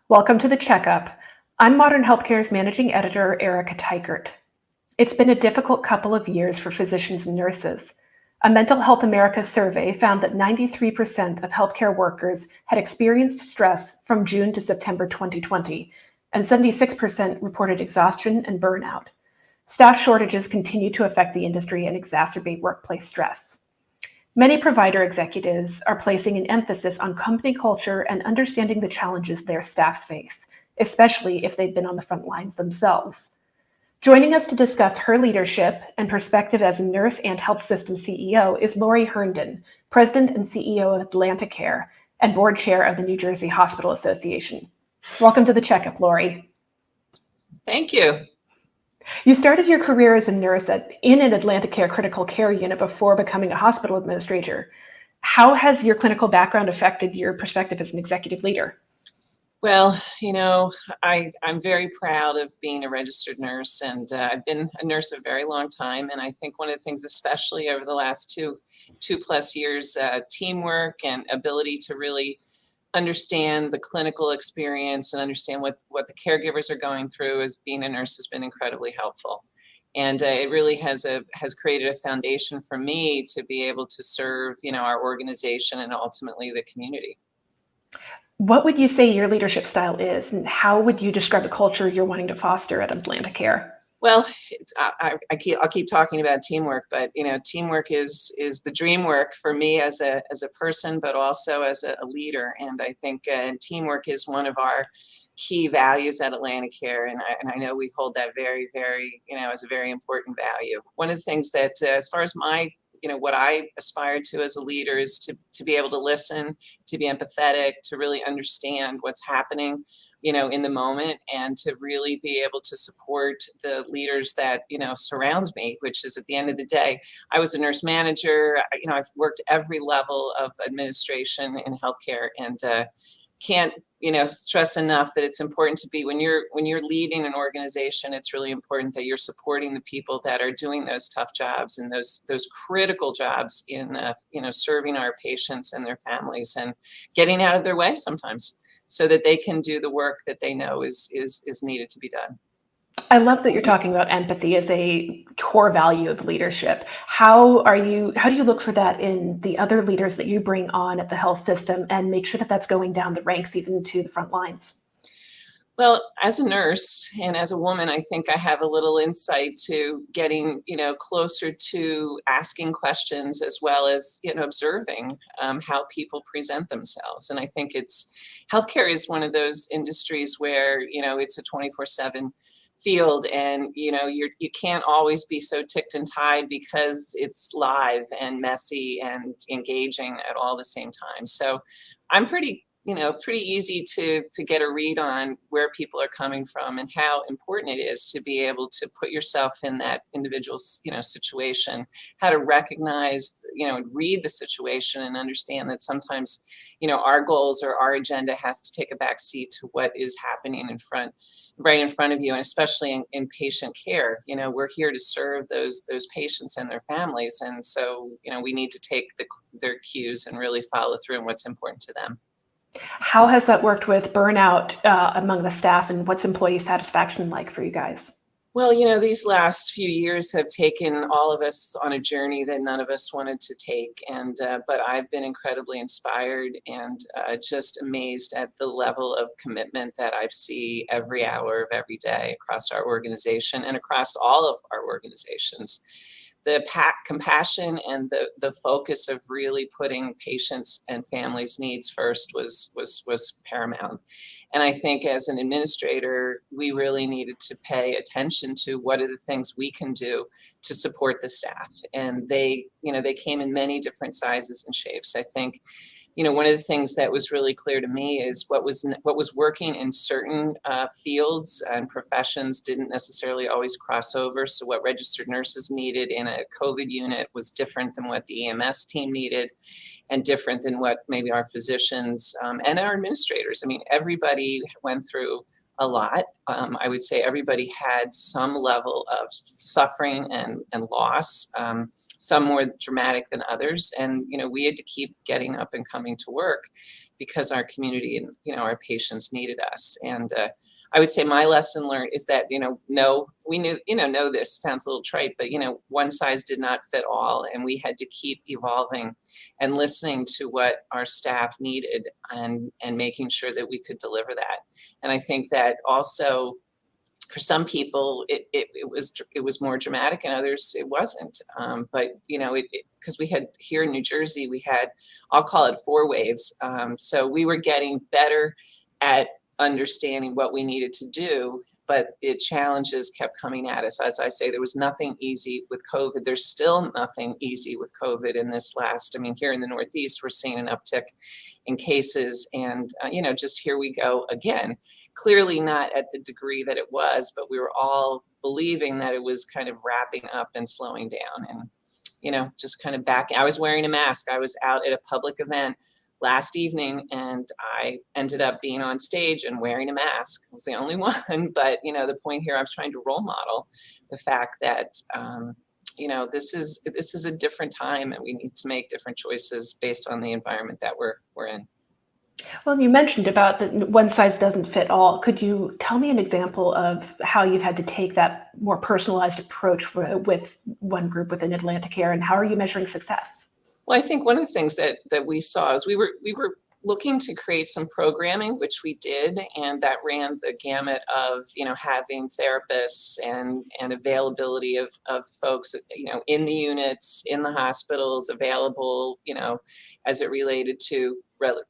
Welcome to the checkup. I'm Modern Healthcare's managing editor, Erica Teichert. It's been a difficult couple of years for physicians and nurses. A Mental Health America survey found that 93% of healthcare workers had experienced stress from June to September 2020, and 76% reported exhaustion and burnout. Staff shortages continue to affect the industry and exacerbate workplace stress. Many provider executives are placing an emphasis on company culture and understanding the challenges their staffs face, especially if they've been on the front lines themselves. Joining us to discuss her leadership and perspective as a nurse and health system CEO is Lori Herndon, President and CEO of AtlantiCare and Board Chair of the New Jersey Hospital Association. Welcome to the checkup, Lori. Thank you. You started your career as a nurse in an AtlantiCare critical care unit before becoming a hospital administrator. How has your clinical background affected your perspective as an executive leader? Well, I'm very proud of being a registered nurse, and I've been a nurse a very long time. And I think one of the things, especially over the last two plus years, teamwork and ability to really understand the clinical experience and understand what the caregivers are going through as being a nurse has been incredibly helpful. And it really has created a foundation for me to be able to serve, our organization and ultimately the community. What would you say your leadership style is, and how would you describe the culture you're wanting to foster at AtlantiCare? Well, I'll keep talking about teamwork, but teamwork is the dream work for me as a person, but also as a leader. And I think teamwork is one of our key values at AtlantiCare, and I know we hold that very, very, as a very important value. One of the things that, as far as my what I aspire to as a leader is to be able to listen, to be empathetic, to really understand what's happening, in the moment, and to really be able to support the leaders that, surround me, which is at the end of the day, I was a nurse manager. I've worked every level of administration in healthcare, and can't stress enough that it's important to be when you're leading an organization. It's really important that you're supporting the people that are doing those tough jobs and those critical jobs in serving our patients and their families, and getting out of their way sometimes so that they can do the work that they know is needed to be done. I love that you're talking about empathy as a core value of leadership. How do you look for that in the other leaders that you bring on at the health system and make sure that that's going down the ranks, even to the front lines? Well, as a nurse and as a woman, I think I have a little insight to getting, closer to asking questions, as well as, observing how people present themselves. And I think healthcare is one of those industries where, it's a 24/7 field, and you can't always be so ticked and tied because it's live and messy and engaging at all the same time. So I'm pretty easy to get a read on where people are coming from and how important it is to be able to put yourself in that individual's situation, how to recognize, read the situation and understand that sometimes our goals or our agenda has to take a back seat to what is happening right in front of you. And especially in patient care, we're here to serve those patients and their families, and so we need to take their cues and really follow through on what's important to them. How has that worked with burnout among the staff, and what's employee satisfaction like for you guys? Well, these last few years have taken all of us on a journey that none of us wanted to take. And but I've been incredibly inspired and just amazed at the level of commitment that I see every hour of every day across our organization and across all of our organizations. The compassion and the focus of really putting patients and families' needs first was paramount. And I think as an administrator, we really needed to pay attention to what are the things we can do to support the staff. And they came in many different sizes and shapes. I think, one of the things that was really clear to me is what was working in certain fields and professions didn't necessarily always cross over. So what registered nurses needed in a COVID unit was different than what the EMS team needed, and different than what maybe our physicians and our administrators. I mean, everybody went through a lot. I would say everybody had some level of suffering and loss, some more dramatic than others. And, we had to keep getting up and coming to work because our community and, our patients needed us. And I would say my lesson learned is that, no, we knew, know this sounds a little trite, but, one size did not fit all. And we had to keep evolving and listening to what our staff needed and making sure that we could deliver that. And I think that also for some people it was more dramatic, and others it wasn't. But because we had here in New Jersey, we had, I'll call it 4 waves. So we were getting better at understanding what we needed to do, but the challenges kept coming at us. As I say, there was nothing easy with COVID. There's still nothing easy with COVID in this last, here in the Northeast, we're seeing an uptick in cases, and just here we go again. Clearly not at the degree that it was, but we were all believing that it was kind of wrapping up and slowing down. And just kind of back. I was wearing a mask. I was out at a public event last evening, and I ended up being on stage and wearing a mask. I was the only one, but the point here, I was trying to role model the fact that this is a different time, and we need to make different choices based on the environment that we're in. Well, you mentioned about that one size doesn't fit all. Could you tell me an example of how you've had to take that more personalized approach with one group within AtlantiCare, and how are you measuring success? Well, I think one of the things that we saw is we were looking to create some programming, which we did, and that ran the gamut of having therapists and availability of folks in the units, in the hospitals, available as it related to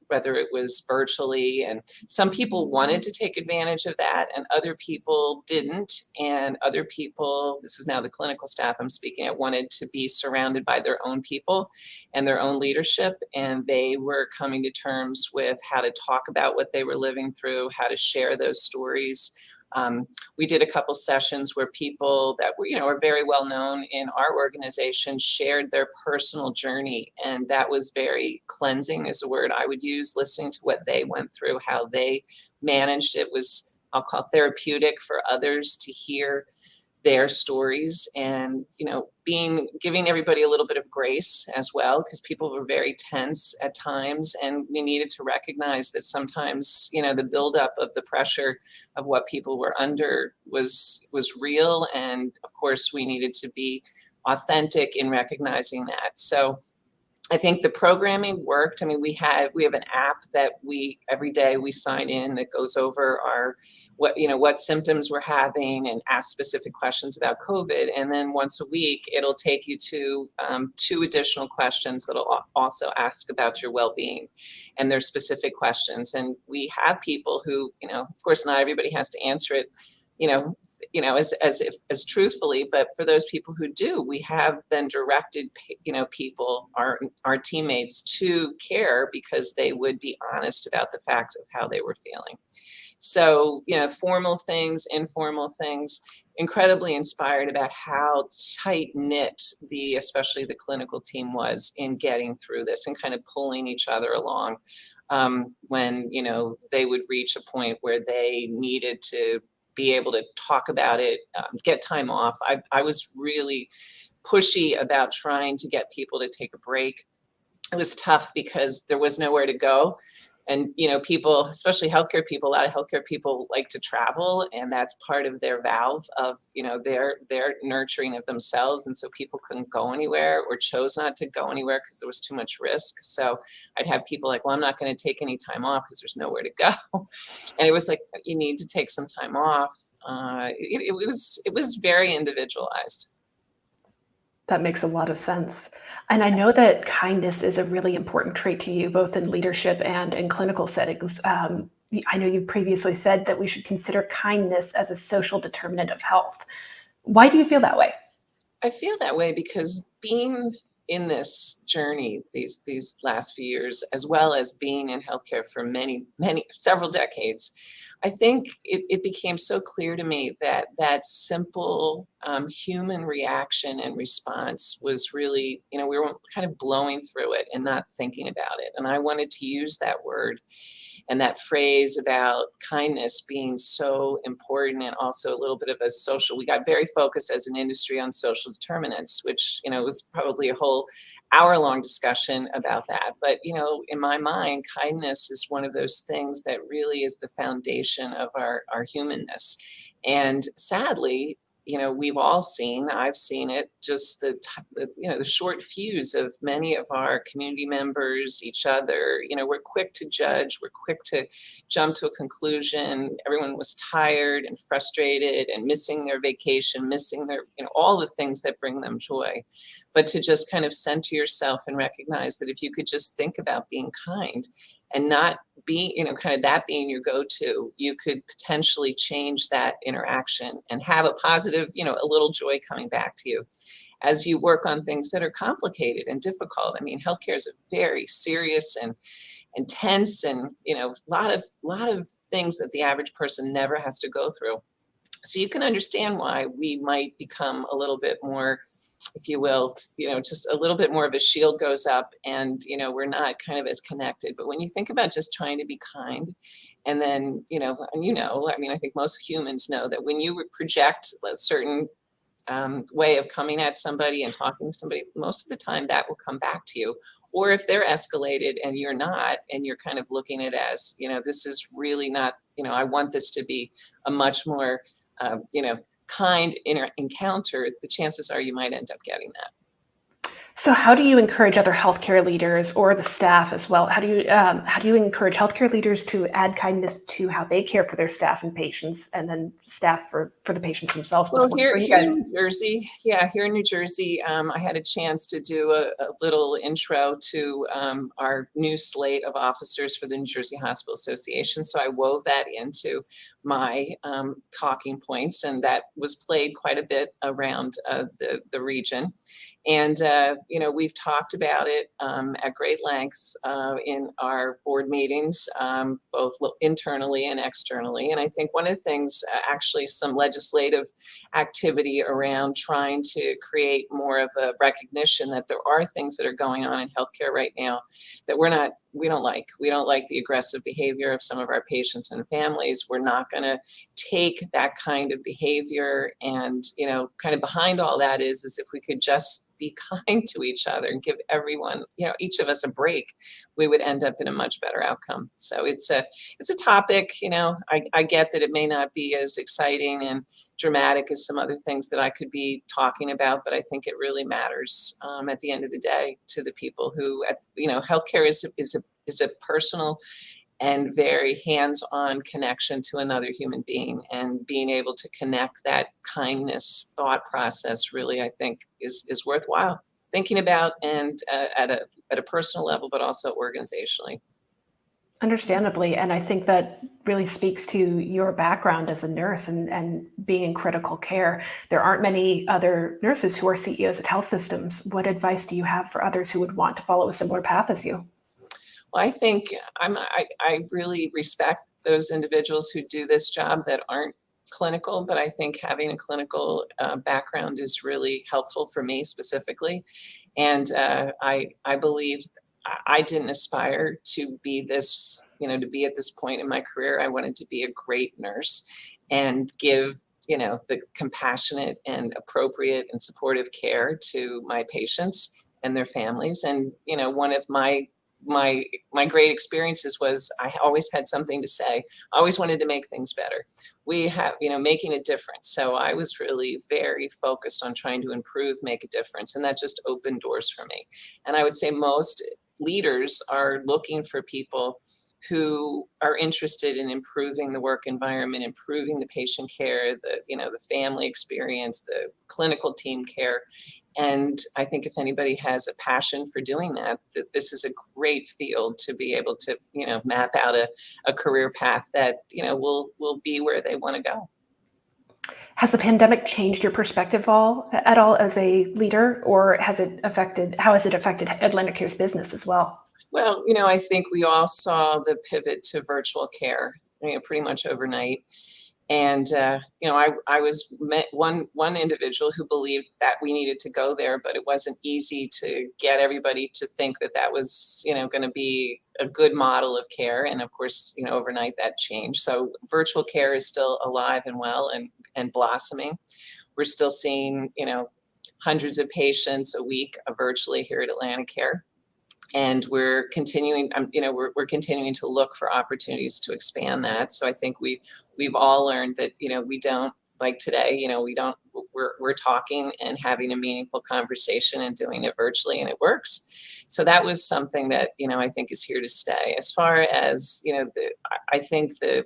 whether it was virtually. And some people wanted to take advantage of that, and other people didn't. And other people, this is now the clinical staff I'm speaking at, wanted to be surrounded by their own people and their own leadership. And they were coming to terms with how to talk about what they were living through, how to share those stories. We did a couple sessions where people that were very well known in our organization shared their personal journey, and that was very cleansing, is a word I would use. Listening to what they went through, how they managed it, was, I'll call it, therapeutic for others to hear their stories, and giving everybody a little bit of grace as well, because people were very tense at times, and we needed to recognize that sometimes the buildup of the pressure of what people were under was real, and of course we needed to be authentic in recognizing that. So I think the programming worked. We have an app that every day we sign in that goes over what symptoms we're having and ask specific questions about COVID. And then once a week, it'll take you to 2 additional questions that'll also ask about your well-being, and they're specific questions. And we have people who, of course, not everybody has to answer it, as truthfully, but for those people who do, we have then directed, people, our teammates, to care, because they would be honest about the fact of how they were feeling. So, formal things, informal things, incredibly inspired about how tight knit especially the clinical team was in getting through this and kind of pulling each other along when, they would reach a point where they needed to be able to talk about it, get time off. I was really pushy about trying to get people to take a break. It was tough because there was nowhere to go. And, people, especially healthcare people, a lot of healthcare people like to travel, and that's part of their valve of, their nurturing of themselves. And so people couldn't go anywhere, or chose not to go anywhere because there was too much risk. So I'd have people like, well, I'm not going to take any time off because there's nowhere to go. And it was like, you need to take some time off. It was very individualized. That makes a lot of sense. And I know that kindness is a really important trait to you, both in leadership and in clinical settings. I know you previously said that we should consider kindness as a social determinant of health. Why do you feel that way? I feel that way because being in this journey these last few years, as well as being in healthcare for several decades, I think it became so clear to me that simple human reaction and response was really, we were kind of blowing through it and not thinking about it. And I wanted to use that word And that phrase about kindness being so important, and also a little bit of a social, we got very focused as an industry on social determinants, which, was probably a whole hour-long discussion about that. But, in my mind, kindness is one of those things that really is the foundation of our humanness. And sadly, we've all seen, I've seen it, just the short fuse of many of our community members, each other. We're quick to judge, we're quick to jump to a conclusion. Everyone was tired and frustrated and missing their vacation, missing their, all the things that bring them joy. But to just kind of center yourself and recognize that if you could just think about being kind and not be, kind of that being your go-to, you could potentially change that interaction and have a positive, a little joy coming back to you as you work on things that are complicated and difficult. I mean, healthcare is a very serious and intense, and a lot of things that the average person never has to go through. So you can understand why we might become a little bit more, if you will, just a little bit more of a shield goes up, and, we're not kind of as connected. But when you think about just trying to be kind, and then, I mean, I think most humans know that when you project a certain way of coming at somebody and talking to somebody, most of the time that will come back to you. Or if they're escalated and you're not, and you're kind of looking at it as, this is really not, I want this to be a much more, kind encounter, the chances are you might end up getting that. So how do you encourage other healthcare leaders or the staff as well? How do you encourage healthcare leaders to add kindness to how they care for their staff and patients, and then staff for the patients themselves? Well, here in New Jersey, here in New Jersey, I had a chance to do a little intro to our new slate of officers for the New Jersey Hospital Association. So I wove that into my talking points, and that was played quite a bit around the region. And, we've talked about it at great lengths in our board meetings, both internally and externally. And I think one of the things, actually some legislative activity around trying to create more of a recognition that there are things that are going on in healthcare right now that we don't like. We don't like the aggressive behavior of some of our patients and families. We're not going to take that kind of behavior. And, kind of behind all that is if we could just be kind to each other and give everyone, each of us a break, we would end up in a much better outcome. So it's a topic, I get that it may not be as exciting and dramatic as some other things that I could be talking about, but I think it really matters at the end of the day to the people who, healthcare is a personal and very hands-on connection to another human being, and being able to connect that kindness thought process really, I think, is worthwhile thinking about, and at a personal level, but also organizationally. Understandably, and I think that really speaks to your background as a nurse and being in critical care. There aren't many other nurses who are CEOs at health systems. What advice do you have for others who would want to follow a similar path as you? Well, I think I really respect those individuals who do this job that aren't clinical, but I think having a clinical background is really helpful for me specifically. And I believe I didn't aspire to be this, to be at this point in my career. I wanted to be a great nurse and give, the compassionate and appropriate and supportive care to my patients and their families. And, one of my great experiences was I always had something to say. I always wanted to make things better. We have, making a difference. So I was really very focused on trying to improve, make a difference. And that just opened doors for me. And I would say most leaders are looking for people who are interested in improving the work environment, improving the patient care, the family experience, the clinical team care. And I think if anybody has a passion for doing that, this is a great field to be able to, map out a career path that, will be where they want to go. Has the pandemic changed your perspective at all as a leader, or how has it affected AtlantiCare's business as well? Well, I think we all saw the pivot to virtual care, pretty much overnight. And I was met one individual who believed that we needed to go there, but it wasn't easy to get everybody to think that that was going to be a good model of care. And of course, overnight that changed. So virtual care is still alive and well and blossoming. We're still seeing hundreds of patients a week virtually here at AtlantiCare. And we're continuing, we're continuing to look for opportunities to expand that. So I think we've all learned that we don't, like today, we're talking and having a meaningful conversation and doing it virtually, and it works. So that was something that I think is here to stay. As far as I think the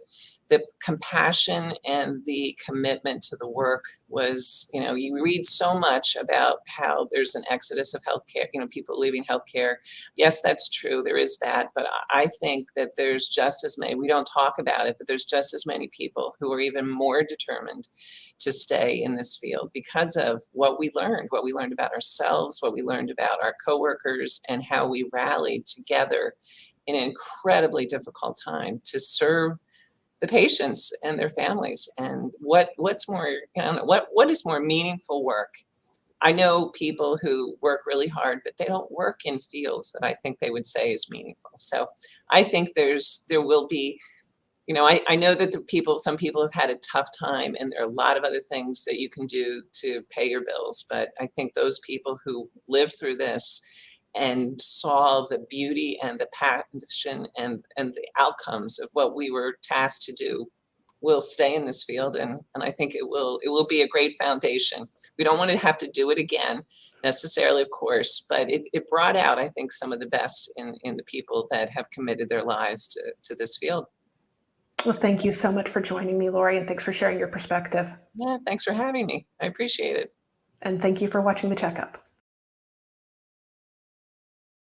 compassion and the commitment to the work was, you read so much about how there's an exodus of healthcare, people leaving healthcare. Yes, that's true. There is that. But I think that there's just as many, we don't talk about it, but there's just as many people who are even more determined to stay in this field because of what we learned about ourselves, what we learned about our coworkers, and how we rallied together in an incredibly difficult time to serve the patients and their families. And what's more, what is more meaningful work? I know people who work really hard, but they don't work in fields that I think they would say is meaningful. So I think there will be, I know that some people have had a tough time, and there are a lot of other things that you can do to pay your bills. But I think those people who lived through this and saw the beauty and the passion and the outcomes of what we were tasked to do will stay in this field, and I think it will be a great foundation. We don't want to have to do it again necessarily, of course, but it brought out, I think, some of the best in the people that have committed their lives to this field. Well, thank you so much for joining me, Lori, and thanks for sharing your perspective. Yeah, thanks for having me. I appreciate it. And thank you for watching The Checkup.